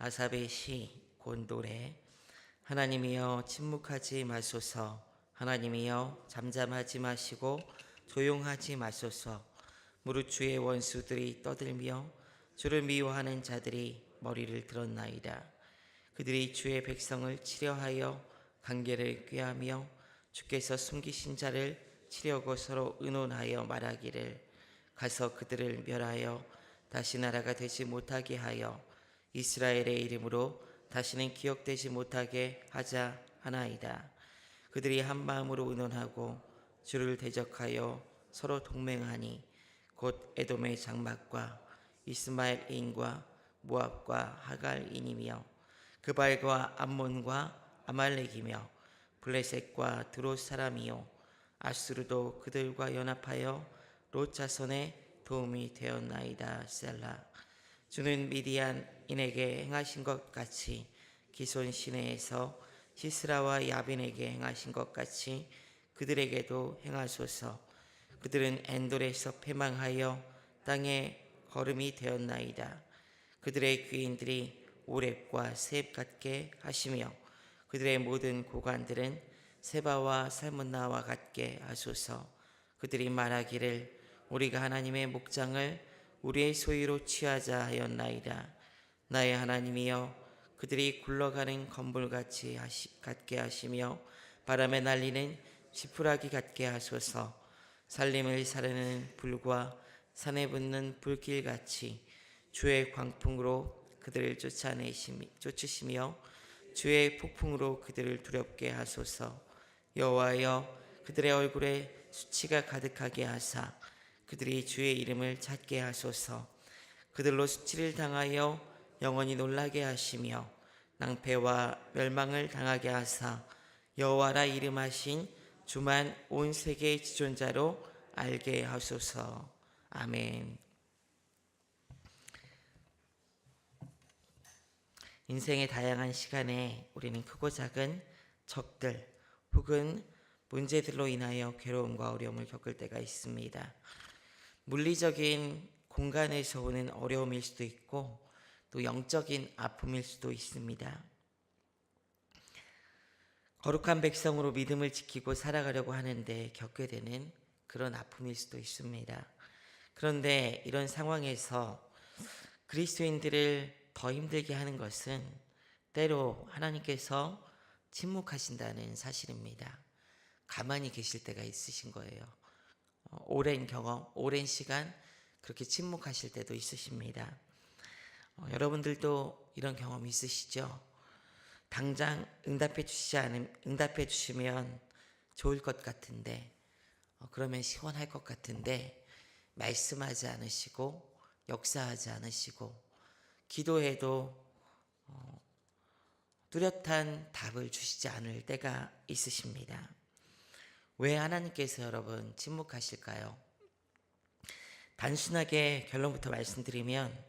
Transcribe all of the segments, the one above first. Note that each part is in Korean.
아삽의 시 곤도레. 하나님이여 침묵하지 마소서. 하나님이여 잠잠하지 마시고 조용하지 마소서. 무릇 주의 원수들이 떠들며 주를 미워하는 자들이 머리를 들었나이다. 그들이 주의 백성을 치려하여 관계를 꾀하며 주께서 숨기신 자를 치려고 서로 의논하여 말하기를 가서 그들을 멸하여 다시 나라가 되지 못하게 하여 이스라엘의 이름으로 다시는 기억되지 못하게 하자 하나이다. 그들이 한 마음으로 의논하고 주를 대적하여 서로 동맹하니 곧 에돔의 장막과 이스마엘인과 모압과 하갈인이며 그발과 암몬과 아말렉이며 블레셋과 드롯 사람이요 아수르도 그들과 연합하여 롯 자손의 도움이 되었나이다. 셀라. 주는 미디안인에게 행하신 것 같이 기손 시내에서 시스라와 야빈에게 행하신 것 같이 그들에게도 행하소서. 그들은 엔돌에서 패망하여 땅에 거름이 되었나이다. 그들의 귀인들이 오렙과 셉 같게 하시며 그들의 모든 고관들은 세바와 살문나와 같게 하소서. 그들이 말하기를 우리가 하나님의 목장을 우리의 소유로 취하자 하였나이다. 나의 하나님이여 그들이 굴러가는 건불같이 같게 하시며 바람에 날리는 지푸라기 같게 하소서. 살림을 사르는 불과 산에 붙는 불길같이 주의 광풍으로 그들을 쫓으시며 주의 폭풍으로 그들을 두렵게 하소서. 여호와여 그들의 얼굴에 수치가 가득하게 하사 그들이 주의 이름을 찾게 하소서. 그들로 수치를 당하여 영원히 놀라게 하시며 낭패와 멸망을 당하게 하사 여호와라 이름하신 주만 온 세계의 지존자로 알게 하소서. 아멘. 인생의 다양한 시간에 우리는 크고 작은 적들 혹은 문제들로 인하여 괴로움과 어려움을 겪을 때가 있습니다. 물리적인 공간에서 오는 어려움일 수도 있고 또 영적인 아픔일 수도 있습니다. 거룩한 백성으로 믿음을 지키고 살아가려고 하는데 겪게 되는 그런 아픔일 수도 있습니다. 그런데 이런 상황에서 그리스도인들을 더 힘들게 하는 것은 때로 하나님께서 침묵하신다는 사실입니다. 가만히 계실 때가 있으신 거예요. 오랜 경험, 오랜 시간 그렇게 침묵하실 때도 있으십니다. 여러분들도 이런 경험 있으시죠? 당장 응답해 주시면 좋을 것 같은데 그러면 시원할 것 같은데 말씀하지 않으시고 역사하지 않으시고 기도해도 뚜렷한 답을 주시지 않을 때가 있으십니다. 왜 하나님께서 여러분 침묵하실까요? 단순하게 결론부터 말씀드리면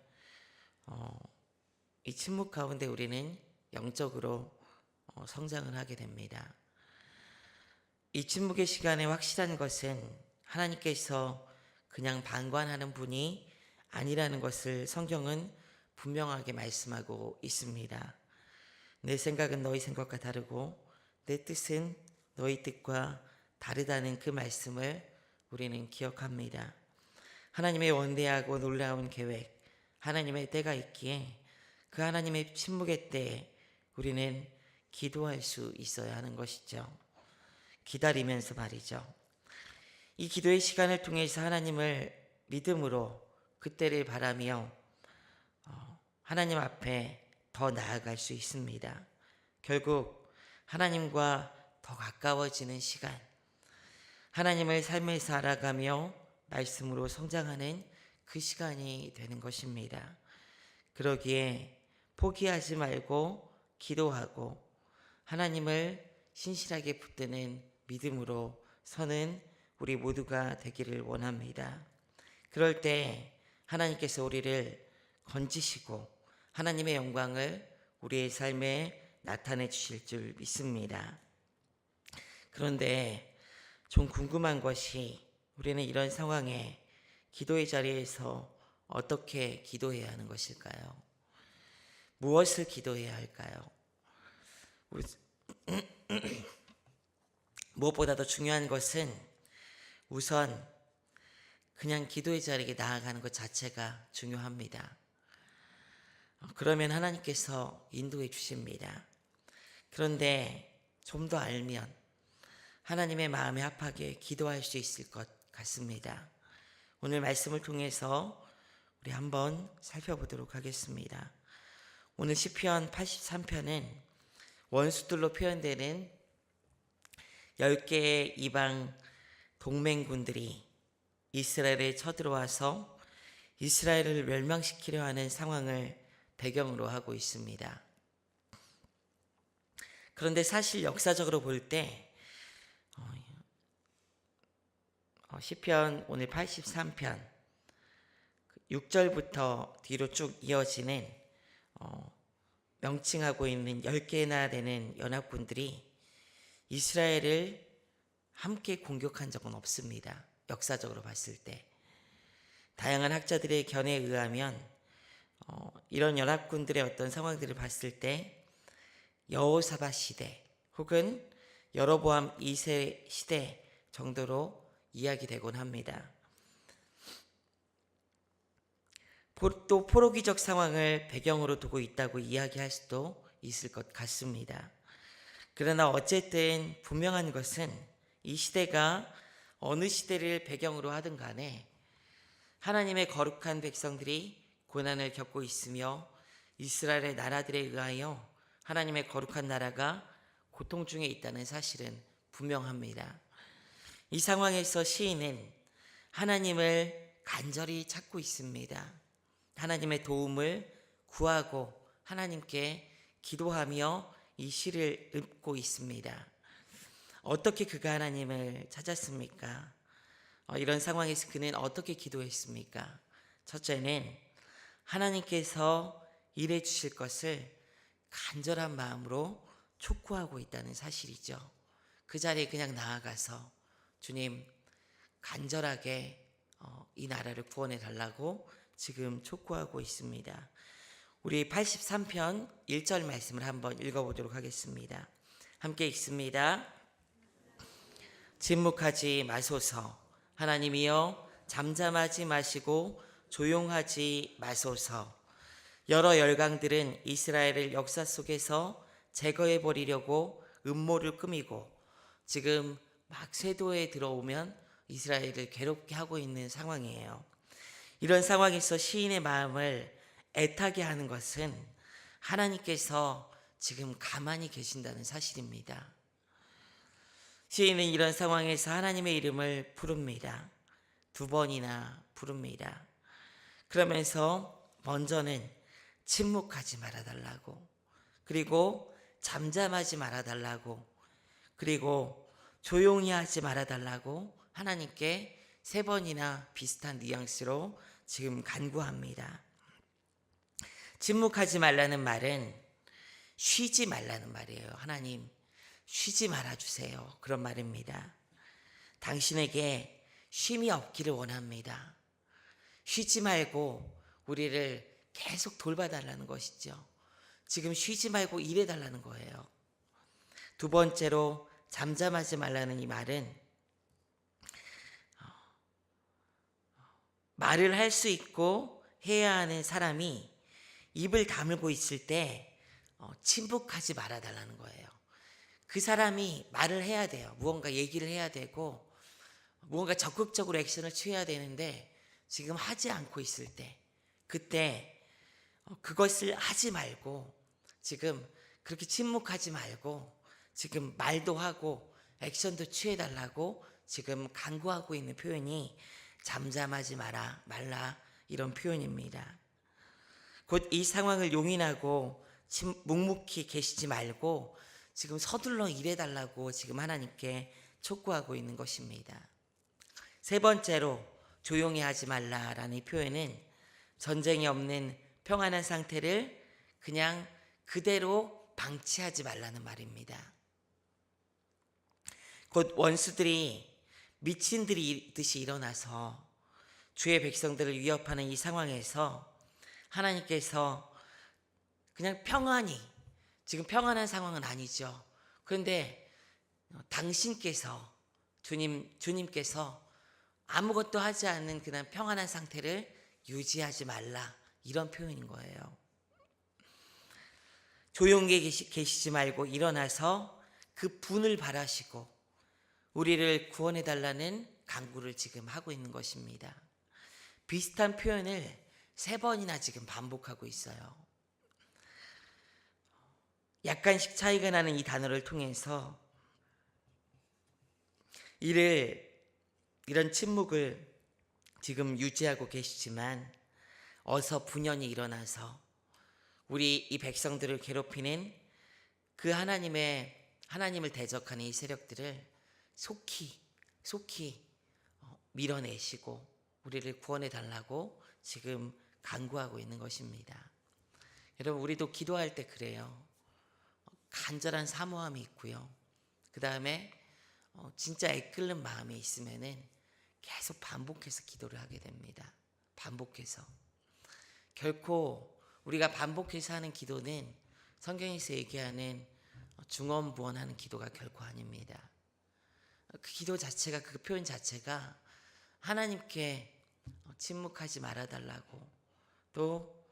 이 침묵 가운데 우리는 영적으로 성장을 하게 됩니다. 이 침묵의 시간에 확실한 것은 하나님께서 그냥 방관하는 분이 아니라는 것을 성경은 분명하게 말씀하고 있습니다. 내 생각은 너희 생각과 다르고 내 뜻은 너희 뜻과 다르다는 그 말씀을 우리는 기억합니다. 하나님의 원대하고 놀라운 계획, 하나님의 때가 있기에 그 하나님의 침묵의 때에 우리는 기도할 수 있어야 하는 것이죠. 기다리면서 말이죠. 이 기도의 시간을 통해서 하나님을 믿음으로 그때를 바라며 하나님 앞에 더 나아갈 수 있습니다. 결국 하나님과 더 가까워지는 시간, 하나님을 삶에서 알아가며 말씀으로 성장하는 그 시간이 되는 것입니다. 그러기에 포기하지 말고 기도하고 하나님을 신실하게 붙드는 믿음으로 서는 우리 모두가 되기를 원합니다. 그럴 때 하나님께서 우리를 건지시고 하나님의 영광을 우리의 삶에 나타내 주실 줄 믿습니다. 그런데 좀 궁금한 것이 우리는 이런 상황에 기도의 자리에서 어떻게 기도해야 하는 것일까요? 무엇을 기도해야 할까요? 우리 무엇보다도 중요한 것은 우선 그냥 기도의 자리에 나아가는 것 자체가 중요합니다. 그러면 하나님께서 인도해 주십니다. 그런데 좀 더 알면 하나님의 마음에 합하게 기도할 수 있을 것 같습니다. 오늘 말씀을 통해서 우리 한번 살펴보도록 하겠습니다. 오늘 시편 83편은 원수들로 표현되는 10개의 이방 동맹군들이 이스라엘에 쳐들어와서 이스라엘을 멸망시키려 하는 상황을 배경으로 하고 있습니다. 그런데 사실 역사적으로 볼 때 시편 오늘 83편 6절부터 뒤로 쭉 이어지는 명칭하고 있는 10개나 되는 연합군들이 이스라엘을 함께 공격한 적은 없습니다. 역사적으로 봤을 때 다양한 학자들의 견해에 의하면 이런 연합군들의 어떤 상황들을 봤을 때 여호사밧 시대 혹은 여로보암 2세 시대 정도로 이야기되곤 합니다. 또 포로기적 상황을 배경으로 두고 있다고 이야기할 수도 있을 것 같습니다. 그러나 어쨌든 분명한 것은 이 시대가 어느 시대를 배경으로 하든 간에 하나님의 거룩한 백성들이 고난을 겪고 있으며 이스라엘의 나라들에 의하여 하나님의 거룩한 나라가 고통 중에 있다는 사실은 분명합니다. 이 상황에서 시인은 하나님을 간절히 찾고 있습니다. 하나님의 도움을 구하고 하나님께 기도하며 이 시를 읊고 있습니다. 어떻게 그가 하나님을 찾았습니까? 이런 상황에서 그는 어떻게 기도했습니까? 첫째는 하나님께서 일해 주실 것을 간절한 마음으로 촉구하고 있다는 사실이죠. 그 자리에 그냥 나아가서 주님 간절하게 이 나라를 구원해 달라고 지금 촉구하고 있습니다. 우리 83편 1절 말씀을 한번 읽어보도록 하겠습니다. 함께 읽습니다. 침묵하지 마소서. 하나님이여 잠잠하지 마시고 조용하지 마소서. 여러 열강들은 이스라엘을 역사 속에서 제거해 버리려고 음모를 꾸미고 지금 막 쇄도에 들어오면 이스라엘을 괴롭게 하고 있는 상황이에요. 이런 상황에서 시인의 마음을 애타게 하는 것은 하나님께서 지금 가만히 계신다는 사실입니다. 시인은 이런 상황에서 하나님의 이름을 부릅니다. 2번이나 부릅니다. 그러면서 먼저는 침묵하지 말아달라고, 그리고 잠잠하지 말아달라고, 그리고 조용히 하지 말아달라고 하나님께 3번이나 비슷한 뉘앙스로 지금 간구합니다. 침묵하지 말라는 말은 쉬지 말라는 말이에요. 하나님 쉬지 말아주세요. 그런 말입니다. 당신에게 쉼이 없기를 원합니다. 쉬지 말고 우리를 계속 돌봐달라는 것이죠. 지금 쉬지 말고 일해달라는 거예요. 2번째로 잠잠하지 말라는 이 말은 말을 할 수 있고 해야 하는 사람이 입을 다물고 있을 때 침묵하지 말아달라는 거예요. 그 사람이 말을 해야 돼요. 무언가 얘기를 해야 되고 무언가 적극적으로 액션을 취해야 되는데 지금 하지 않고 있을 때, 그때 그것을 하지 말고 지금 그렇게 침묵하지 말고 지금 말도 하고 액션도 취해달라고 지금 간구하고 있는 표현이 잠잠하지 말라 이런 표현입니다. 곧 이 상황을 용인하고 묵묵히 계시지 말고 지금 서둘러 일해달라고 지금 하나님께 촉구하고 있는 것입니다. 3번째로 조용히 하지 말라라는 이 표현은 전쟁이 없는 평안한 상태를 그냥 그대로 방치하지 말라는 말입니다. 곧 원수들이 미친들이 듯이 일어나서 주의 백성들을 위협하는 이 상황에서 하나님께서 그냥 평안히, 지금 평안한 상황은 아니죠. 그런데 당신께서, 주님께서 아무것도 하지 않는 그냥 평안한 상태를 유지하지 말라, 이런 표현인 거예요. 조용히 계시지 말고 일어나서 그 분을 바라시고 우리를 구원해 달라는 간구를 지금 하고 있는 것입니다. 비슷한 표현을 3번이나 지금 반복하고 있어요. 약간씩 차이가 나는 이 단어를 통해서 이런 침묵을 지금 유지하고 계시지만 어서 분연히 일어나서 우리 이 백성들을 괴롭히는 그 하나님을 대적하는 이 세력들을 속히 밀어내시고 우리를 구원해 달라고 지금 간구하고 있는 것입니다. 여러분, 우리도 기도할 때 그래요. 간절한 사모함이 있고요. 그 다음에 진짜 애끓는 마음이 있으면은 계속 반복해서 기도를 하게 됩니다. 반복해서. 결코 우리가 반복해서 하는 기도는 성경에서 얘기하는 중언부언하는 기도가 결코 아닙니다. 그 기도 자체가, 그 표현 자체가 하나님께 침묵하지 말아달라고, 또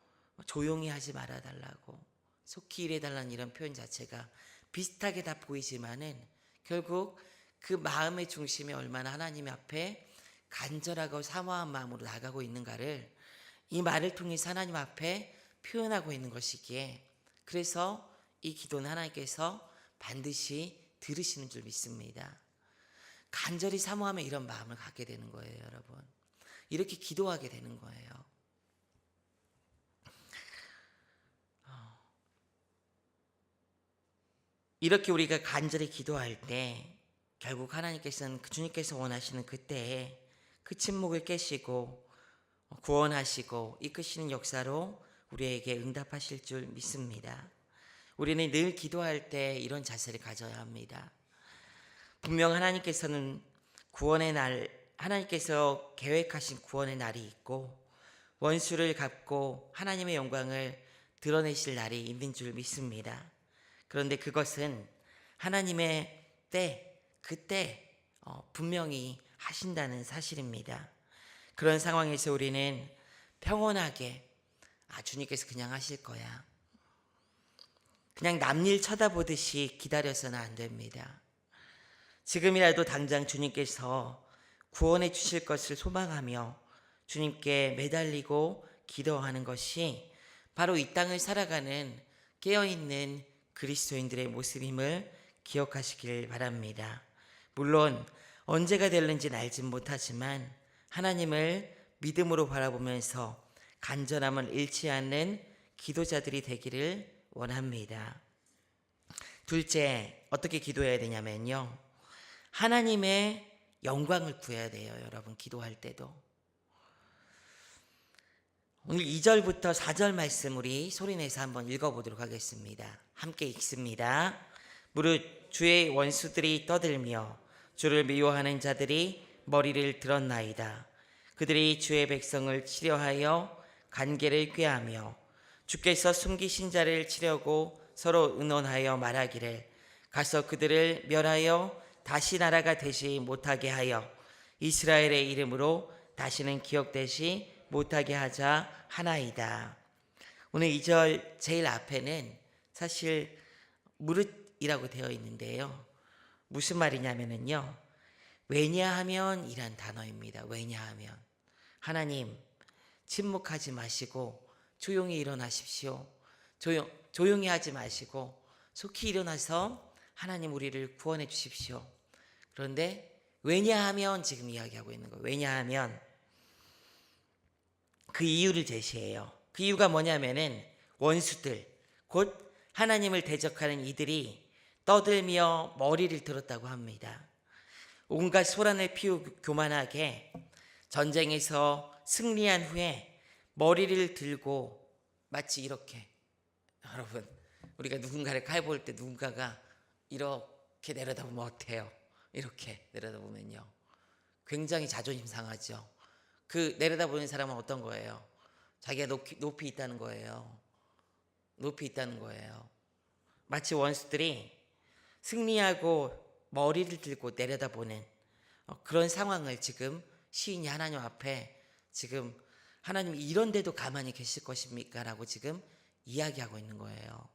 조용히 하지 말아달라고, 속히 일해달라는 이런 표현 자체가 비슷하게 다 보이지만은 결국 그 마음의 중심에 얼마나 하나님 앞에 간절하고 사모한 마음으로 나가고 있는가를 이 말을 통해서 하나님 앞에 표현하고 있는 것이기에, 그래서 이 기도는 하나님께서 반드시 들으시는 줄 믿습니다. 간절히 사모하면 이런 마음을 갖게 되는 거예요, 여러분. 이렇게 기도하게 되는 거예요. 이렇게 우리가 간절히 기도할 때 결국 하나님께서는, 주님께서 원하시는 그때에 그 침묵을 깨시고 구원하시고 이끄시는 역사로 우리에게 응답하실 줄 믿습니다. 우리는 늘 기도할 때 이런 자세를 가져야 합니다. 분명 하나님께서는 하나님께서 계획하신 구원의 날이 있고 원수를 갚고 하나님의 영광을 드러내실 날이 있는 줄 믿습니다. 그런데 그것은 하나님의 그때 분명히 하신다는 사실입니다. 그런 상황에서 우리는 평온하게, 주님께서 그냥 하실 거야, 그냥 남일 쳐다보듯이 기다려서는 안 됩니다. 지금이라도 당장 주님께서 구원해 주실 것을 소망하며 주님께 매달리고 기도하는 것이 바로 이 땅을 살아가는 깨어있는 그리스도인들의 모습임을 기억하시길 바랍니다. 물론 언제가 될는지는 알진 못하지만 하나님을 믿음으로 바라보면서 간절함을 잃지 않는 기도자들이 되기를 원합니다. 둘째, 어떻게 기도해야 되냐면요, 하나님의 영광을 구해야 돼요. 여러분, 기도할 때도. 오늘 2절부터 4절 말씀 우리 소리내서 한번 읽어보도록 하겠습니다. 함께 읽습니다. 무릇 주의 원수들이 떠들며 주를 미워하는 자들이 머리를 들었나이다. 그들이 주의 백성을 치려하여 관계를 꾀하며 주께서 숨기신 자를 치려고 서로 의논하여 말하기를 가서 그들을 멸하여 다시 나라가 되지 못하게 하여 이스라엘의 이름으로 다시는 기억되지 못하게 하자 하나이다. 오늘 2절 제일 앞에는 사실 무릇이라고 되어 있는데요, 무슨 말이냐면요, 왜냐하면 이란 단어입니다. 왜냐하면 하나님, 침묵하지 마시고 조용히 일어나십시오. 조용히 하지 마시고 속히 일어나서 하나님 우리를 구원해 주십시오. 그런데 왜냐하면 지금 이야기하고 있는 거예요. 왜냐하면 그 이유를 제시해요. 그 이유가 뭐냐면은 원수들, 곧 하나님을 대적하는 이들이 떠들며 머리를 들었다고 합니다. 온갖 소란을 피우고 교만하게 전쟁에서 승리한 후에 머리를 들고 마치 이렇게, 여러분, 우리가 누군가를 칼볼 때 누군가가 이렇게 내려다보면 어때요? 이렇게 내려다보면요, 굉장히 자존심 상하죠. 그 내려다보는 사람은 어떤 거예요? 자기가 높이 있다는 거예요. 높이 있다는 거예요. 마치 원수들이 승리하고 머리를 들고 내려다보는 그런 상황을 지금 시인이 하나님 앞에 지금 하나님 이런 데도 가만히 계실 것입니까? 라고 지금 이야기하고 있는 거예요.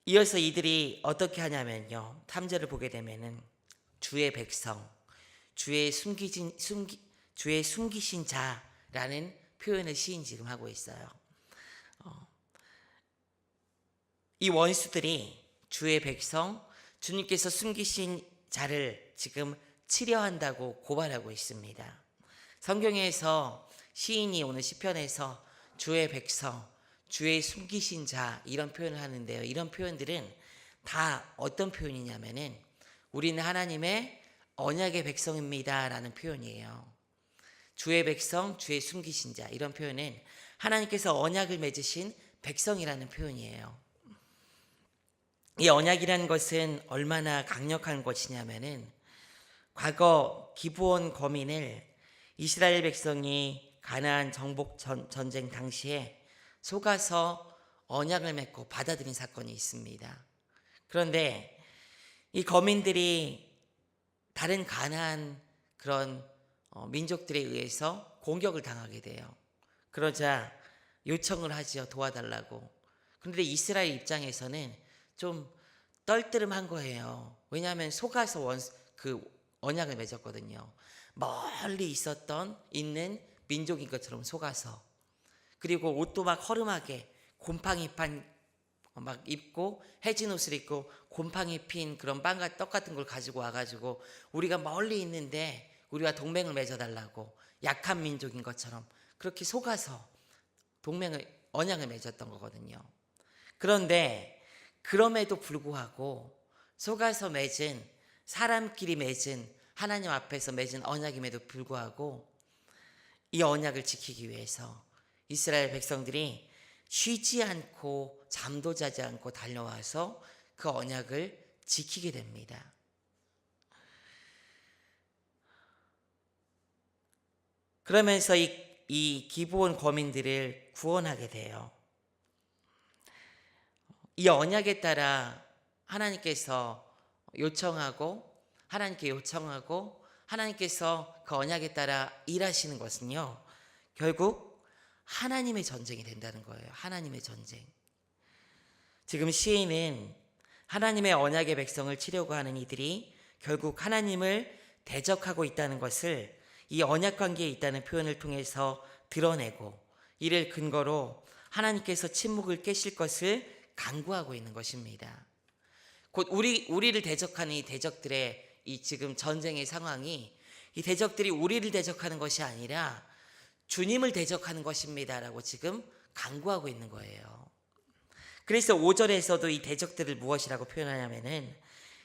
이어서 이들이 어떻게 하냐면요. 3절을 보게 되면은 주의 백성, 주의 숨기신 자라는 표현을 시인 지금 하고 있어요. 이 원수들이 주의 백성, 주님께서 숨기신 자를 지금 치려한다고 고발하고 있습니다. 성경에서 시인이 오늘 시편에서 주의 백성, 주의 숨기신 자 이런 표현을 하는데요. 이런 표현들은 다 어떤 표현이냐면은 우리는 하나님의 언약의 백성입니다 라는 표현이에요. 주의 백성, 주의 숨기신 자 이런 표현은 하나님께서 언약을 맺으신 백성이라는 표현이에요. 이 언약이라는 것은 얼마나 강력한 것이냐면은 과거 기브온 거민을 이스라엘 백성이 가나안 정복 전쟁 당시에 속아서 언약을 맺고 받아들인 사건이 있습니다. 그런데 이 거민들이 다른 가나안 그런 민족들에 의해서 공격을 당하게 돼요. 그러자 요청을 하지요. 도와달라고. 그런데 이스라엘 입장에서는 좀 떨뜨름한 거예요. 왜냐하면 속아서 그 언약을 맺었거든요. 멀리 있는 민족인 것처럼 속아서. 그리고 옷도 막 허름하게 곰팡이판 막 입고 해진 옷을 입고 곰팡이 핀 그런 빵과 떡 같은 걸 가지고 와가지고 우리가 멀리 있는데 우리가 동맹을 맺어달라고 약한 민족인 것처럼 그렇게 속아서 언약을 맺었던 거거든요. 그런데 그럼에도 불구하고 속아서 맺은 사람끼리 맺은 하나님 앞에서 맺은 언약임에도 불구하고 이 언약을 지키기 위해서 이스라엘 백성들이 쉬지 않고 잠도 자지 않고 달려와서 그 언약을 지키게 됩니다. 그러면서 이 기브온 거민들을 구원하게 돼요. 이 언약에 따라 하나님께서 하나님께서 그 언약에 따라 일하시는 것은요, 결국 하나님의 전쟁이 된다는 거예요. 하나님의 전쟁. 지금 시인은 하나님의 언약의 백성을 치려고 하는 이들이 결국 하나님을 대적하고 있다는 것을 이 언약 관계에 있다는 표현을 통해서 드러내고 이를 근거로 하나님께서 침묵을 깨실 것을 간구하고 있는 것입니다. 곧 우리를 대적하는 이 대적들의 이 지금 전쟁의 상황이 이 대적들이 우리를 대적하는 것이 아니라 주님을 대적하는 것입니다라고 지금 간구하고 있는 거예요. 그래서 5절에서도 이 대적들을 무엇이라고 표현하냐면은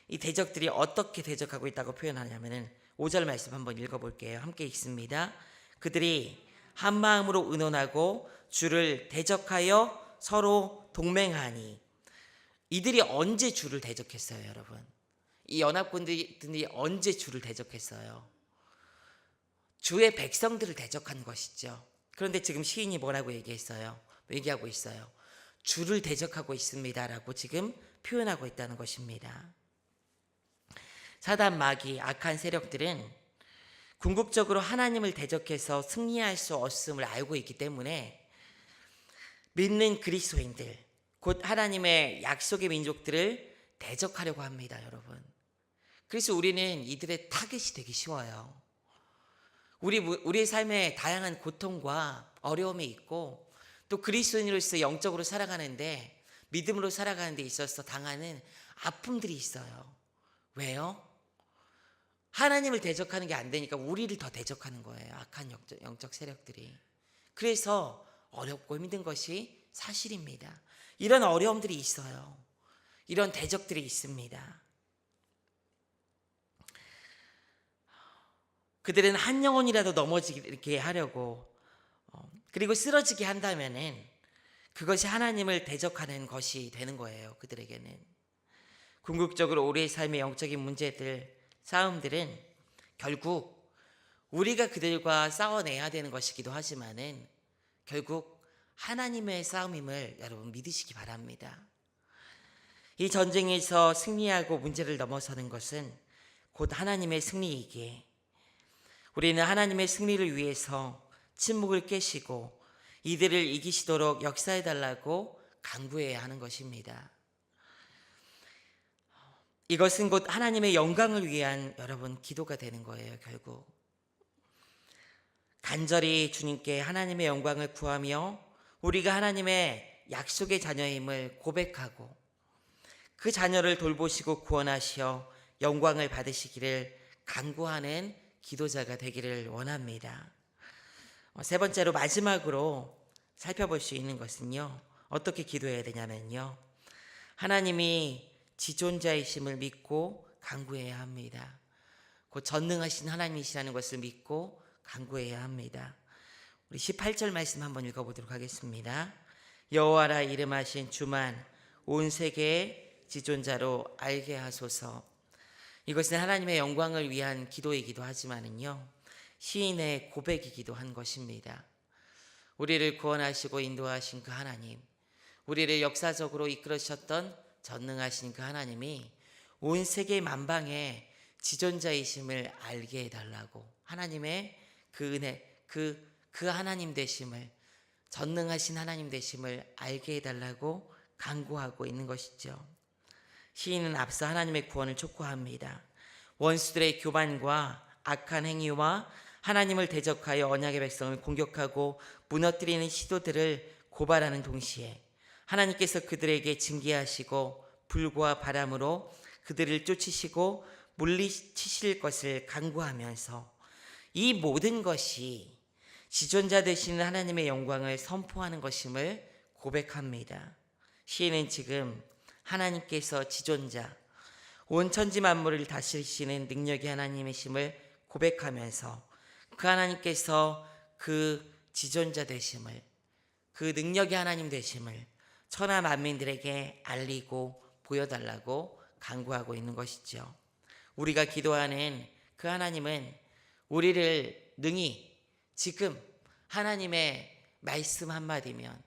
이 대적들이 어떻게 대적하고 있다고 표현하냐면은 5절 말씀 한번 읽어볼게요. 함께 읽습니다. 그들이 한 마음으로 의논하고 주를 대적하여 서로 동맹하니. 이들이 언제 주를 대적했어요, 여러분? 이 연합군들이 언제 주를 대적했어요? 주의 백성들을 대적한 것이죠. 그런데 지금 시인이 뭐라고 얘기하고 있어요. 주를 대적하고 있습니다라고 지금 표현하고 있다는 것입니다. 사단 마귀 악한 세력들은 궁극적으로 하나님을 대적해서 승리할 수 없음을 알고 있기 때문에 믿는 그리스도인들, 곧 하나님의 약속의 민족들을 대적하려고 합니다, 여러분. 그래서 우리는 이들의 타겟이 되기 쉬워요. 우리의 삶에 다양한 고통과 어려움이 있고 또 그리스도인으로서 영적으로 살아가는데 믿음으로 살아가는 데 있어서 당하는 아픔들이 있어요. 왜요? 하나님을 대적하는 게 안 되니까 우리를 더 대적하는 거예요. 악한 영적 세력들이. 그래서 어렵고 힘든 것이 사실입니다. 이런 어려움들이 있어요. 이런 대적들이 있습니다. 그들은 한 영혼이라도 넘어지게 하려고 그리고 쓰러지게 한다면은 그것이 하나님을 대적하는 것이 되는 거예요. 그들에게는. 궁극적으로 우리의 삶의 영적인 문제들, 싸움들은 결국 우리가 그들과 싸워내야 되는 것이기도 하지만은 결국 하나님의 싸움임을 여러분 믿으시기 바랍니다. 이 전쟁에서 승리하고 문제를 넘어서는 것은 곧 하나님의 승리이기에 우리는 하나님의 승리를 위해서 침묵을 깨시고 이들을 이기시도록 역사해달라고 간구해야 하는 것입니다. 이것은 곧 하나님의 영광을 위한 여러분 기도가 되는 거예요. 결국 간절히 주님께 하나님의 영광을 구하며 우리가 하나님의 약속의 자녀임을 고백하고 그 자녀를 돌보시고 구원하시어 영광을 받으시기를 간구하는 기도자가 되기를 원합니다. 세 번째로 마지막으로 살펴볼 수 있는 것은요, 어떻게 기도해야 되냐면요, 하나님이 지존자이심을 믿고 간구해야 합니다. 곧 전능하신 하나님이시라는 것을 믿고 간구해야 합니다. 우리 18절 말씀 한번 읽어보도록 하겠습니다. 여호와라 이름하신 주만 온 세계의 지존자로 알게 하소서. 이것은 하나님의 영광을 위한 기도이기도 하지만은요, 시인의 고백이기도 한 것입니다. 우리를 구원하시고 인도하신 그 하나님, 우리를 역사적으로 이끌으셨던 전능하신 그 하나님이 온 세계 만방의 지존자이심을 알게 해달라고, 하나님의 그 은혜, 그 하나님 되심을, 전능하신 하나님 되심을 알게 해달라고 간구하고 있는 것이죠. 시인은 앞서 하나님의 구원을 촉구합니다. 원수들의 교만과 악한 행위와 하나님을 대적하여 언약의 백성을 공격하고 무너뜨리는 시도들을 고발하는 동시에 하나님께서 그들에게 징계하시고 불과 바람으로 그들을 쫓으시고 물리치실 것을 간구하면서 이 모든 것이 지존자 되시는 하나님의 영광을 선포하는 것임을 고백합니다. 시인은 지금 하나님께서 지존자, 온 천지 만물을 다스리시는 능력의 하나님이심을 고백하면서 그 하나님께서 그 지존자 되심을, 그 능력의 하나님 되심을 천하 만민들에게 알리고 보여달라고 간구하고 있는 것이죠. 우리가 기도하는 그 하나님은 우리를 능히 지금 하나님의 말씀 한마디면,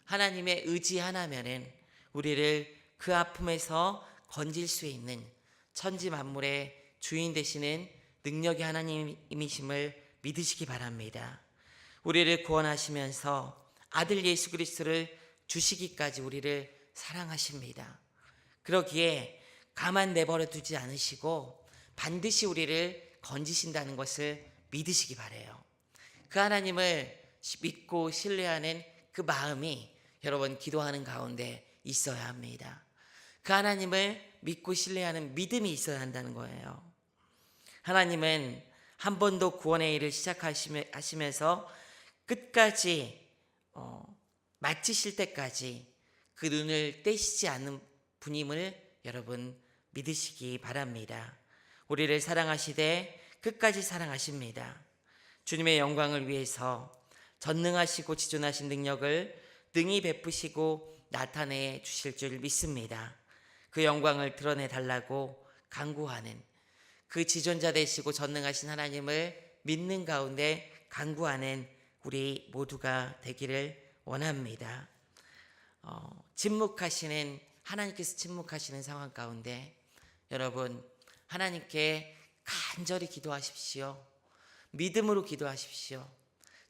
하나님의 의지 하나면은 우리를 그 아픔에서 건질 수 있는 천지 만물의 주인 되시는 능력의 하나님이심을 믿으시기 바랍니다. 우리를 구원하시면서 아들 예수 그리스도를 주시기까지 우리를 사랑하십니다. 그러기에 가만 내버려 두지 않으시고 반드시 우리를 건지신다는 것을 믿으시기 바라요. 그 하나님을 믿고 신뢰하는 그 마음이 여러분 기도하는 가운데 있어야 합니다. 그 하나님을 믿고 신뢰하는 믿음이 있어야 한다는 거예요. 하나님은 한 번도 구원의 일을 시작하시면서 끝까지 마치실 때까지 그 눈을 떼시지 않는 분임을 여러분 믿으시기 바랍니다. 우리를 사랑하시되 끝까지 사랑하십니다. 주님의 영광을 위해서 전능하시고 지존하신 능력을 능히 베푸시고 나타내 주실 줄 믿습니다. 그 영광을 드러내 달라고 간구하는, 그 지존자 되시고 전능하신 하나님을 믿는 가운데 간구하는 우리 모두가 되기를 원합니다. 침묵하시는, 하나님께서 침묵하시는 상황 가운데 여러분 하나님께 간절히 기도하십시오. 믿음으로 기도하십시오.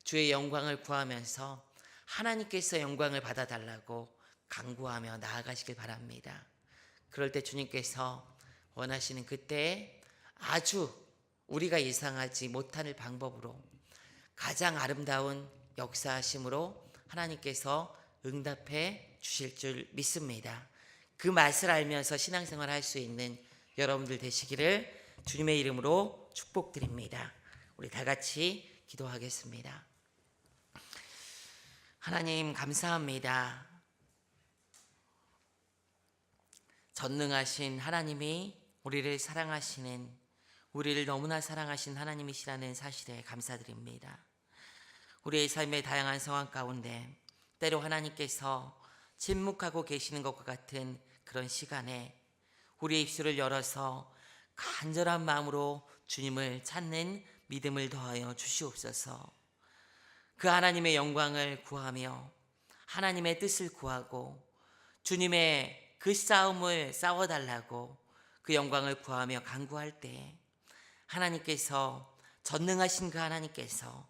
주의 영광을 구하면서 하나님께서 영광을 받아달라고 간구하며 나아가시길 바랍니다. 그럴 때 주님께서 원하시는 그때에 아주 우리가 예상하지 못할 방법으로 가장 아름다운 역사하심으로 하나님께서 응답해 주실 줄 믿습니다. 그 맛을 알면서 신앙생활 할 수 있는 여러분들 되시기를 주님의 이름으로 축복드립니다. 우리 다 같이 기도하겠습니다. 하나님 감사합니다. 전능하신 하나님이 우리를 사랑하시는, 우리를 너무나 사랑하신 하나님이시라는 사실에 감사드립니다. 우리의 삶의 다양한 상황 가운데 때로 하나님께서 침묵하고 계시는 것과 같은 그런 시간에 우리의 입술을 열어서 간절한 마음으로 주님을 찾는 믿음을 더하여 주시옵소서. 그 하나님의 영광을 구하며 하나님의 뜻을 구하고 주님의 그 싸움을 싸워달라고 그 영광을 구하며 간구할 때 하나님께서, 전능하신 그 하나님께서,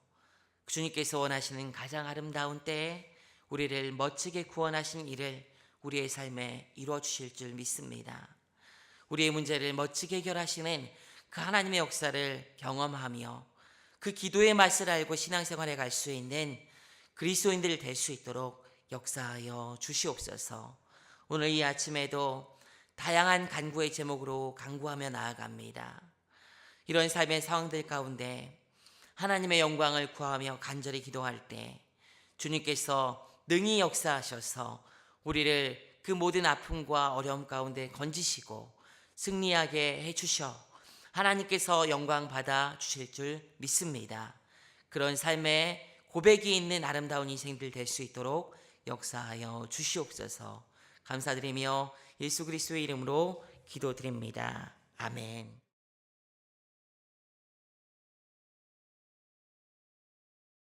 주님께서 원하시는 가장 아름다운 때에 우리를 멋지게 구원하신 일을 우리의 삶에 이루어 주실 줄 믿습니다. 우리의 문제를 멋지게 해결하시는 그 하나님의 역사를 경험하며 그 기도의 맛을 알고 신앙생활에 갈 수 있는 그리스도인들 될 수 있도록 역사하여 주시옵소서. 오늘 이 아침에도 다양한 간구의 제목으로 간구하며 나아갑니다. 이런 삶의 상황들 가운데 하나님의 영광을 구하며 간절히 기도할 때 주님께서 능히 역사하셔서 우리를 그 모든 아픔과 어려움 가운데 건지시고 승리하게 해주셔 하나님께서 영광 받아 주실 줄 믿습니다. 그런 삶에 고백이 있는 아름다운 인생들 될 수 있도록 역사하여 주시옵소서. 감사드리며 예수 그리스도의 이름으로 기도드립니다. 아멘.